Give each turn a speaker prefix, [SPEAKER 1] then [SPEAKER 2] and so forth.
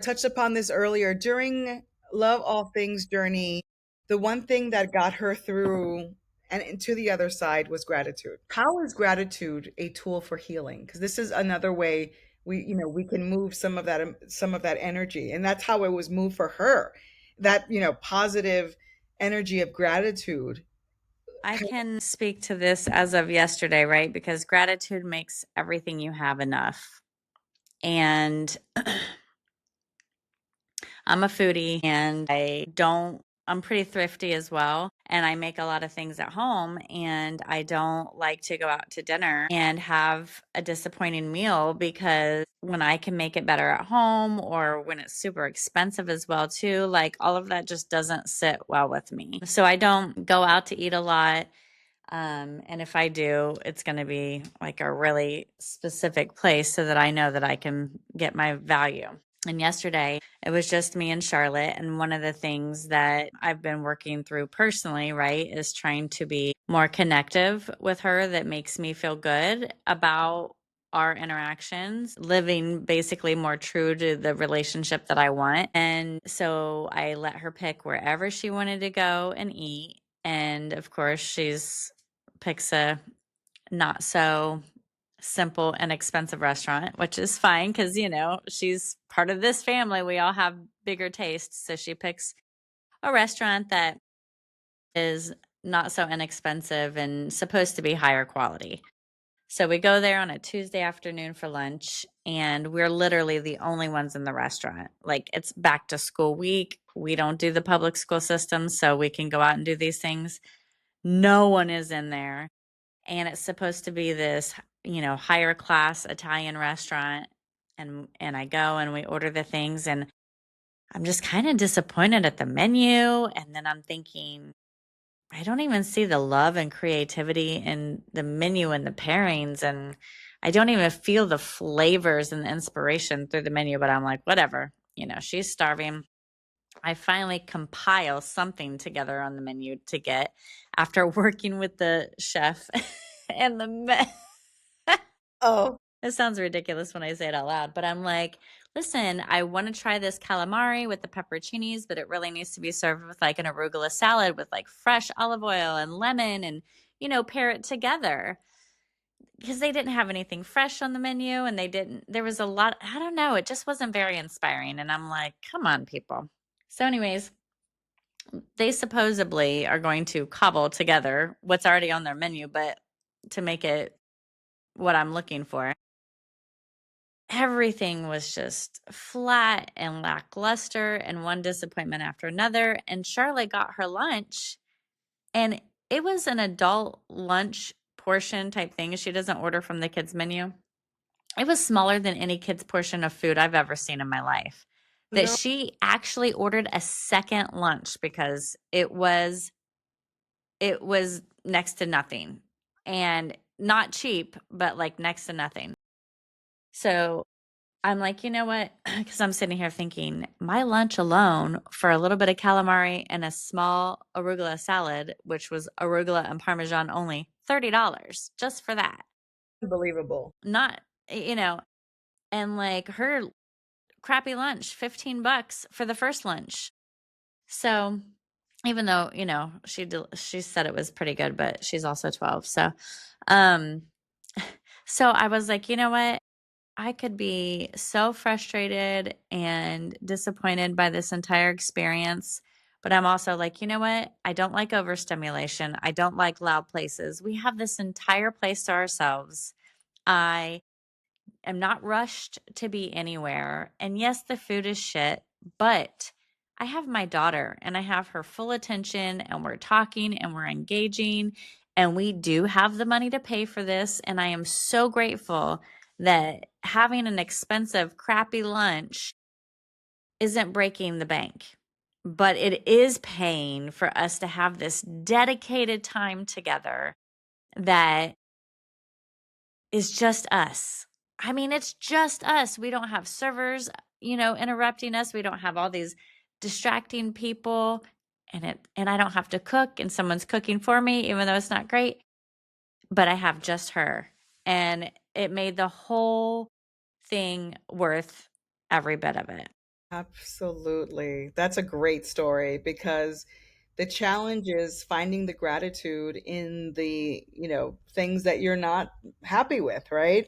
[SPEAKER 1] touched upon this earlier during Love All Things journey. The one thing that got her through and to the other side was gratitude. How is gratitude a tool for healing? Because this is another way we can move some of that energy, and that's how it was moved for her. That positive energy of gratitude.
[SPEAKER 2] I can speak to this as of yesterday, right? Because gratitude makes everything you have enough. And I'm a foodie and I'm pretty thrifty as well. And I make a lot of things at home. And I don't like to go out to dinner and have a disappointing meal because when I can make it better at home or when it's super expensive as well, too, like all of that just doesn't sit well with me. So I don't go out to eat a lot. And if I do, it's going to be like a really specific place so that I know that I can get my value. And yesterday, it was just me and Charlotte. And one of the things that I've been working through personally, right, is trying to be more connective with her that makes me feel good about our interactions, living basically more true to the relationship that I want. And so I let her pick wherever she wanted to go and eat. And of course, she's picks a not so simple and expensive restaurant, which is fine because, she's part of this family. We all have bigger tastes. So she picks a restaurant that is not so inexpensive and supposed to be higher quality. So we go there on a Tuesday afternoon for lunch, and we're literally the only ones in the restaurant. Like it's back to school week. We don't do the public school system, so we can go out and do these things. No one is in there. And it's supposed to be this, higher class Italian restaurant. And I go and we order the things and I'm just kind of disappointed at the menu. And then I'm thinking, I don't even see the love and creativity in the menu and the pairings. And I don't even feel the flavors and the inspiration through the menu, but I'm like, whatever, she's starving. I finally compile something together on the menu to get after working with the chef and
[SPEAKER 1] Oh,
[SPEAKER 2] it sounds ridiculous when I say it out loud, but I'm like, listen, I want to try this calamari with the pepperoncinis, but it really needs to be served with like an arugula salad with like fresh olive oil and lemon and, pair it together because they didn't have anything fresh on the menu and there was a lot, I don't know, it just wasn't very inspiring. And I'm like, come on, people. So, anyways, they supposedly are going to cobble together what's already on their menu, but to make it what I'm looking for. Everything was just flat and lackluster and one disappointment after another. And Charlotte got her lunch and it was an adult lunch portion type thing. She doesn't order from the kids' menu. It was smaller than any kids' portion of food I've ever seen in my life. That
[SPEAKER 1] no,
[SPEAKER 2] she actually ordered a second lunch because it was next to nothing and not cheap, but like next to nothing. So I'm like, you know what? Because I'm sitting here thinking, my lunch alone for a little bit of calamari and a small arugula salad, which was arugula and parmesan only, $30 just for that.
[SPEAKER 1] unbelievable.
[SPEAKER 2] Not, and like her crappy lunch, $15 for the first lunch. So even though, she said it was pretty good, but she's also 12. Um, so I was like, you know what? I could be so frustrated and disappointed by this entire experience. But I'm also like, you know what? I don't like overstimulation. I don't like loud places. We have this entire place to ourselves. I am not rushed to be anywhere. And yes, the food is shit, but I have my daughter and I have her full attention and we're talking and we're engaging and we do have the money to pay for this. And I am so grateful that having an expensive, crappy lunch isn't breaking the bank. But it is paying for us to have this dedicated time together that is just us. I mean, it's just us. We don't have servers, interrupting us. We don't have all these distracting people and I don't have to cook and someone's cooking for me even though it's not great, but I have just her. And it made the whole thing worth every bit of it.
[SPEAKER 1] Absolutely. That's a great story because the challenge is finding the gratitude in the, things that you're not happy with, right?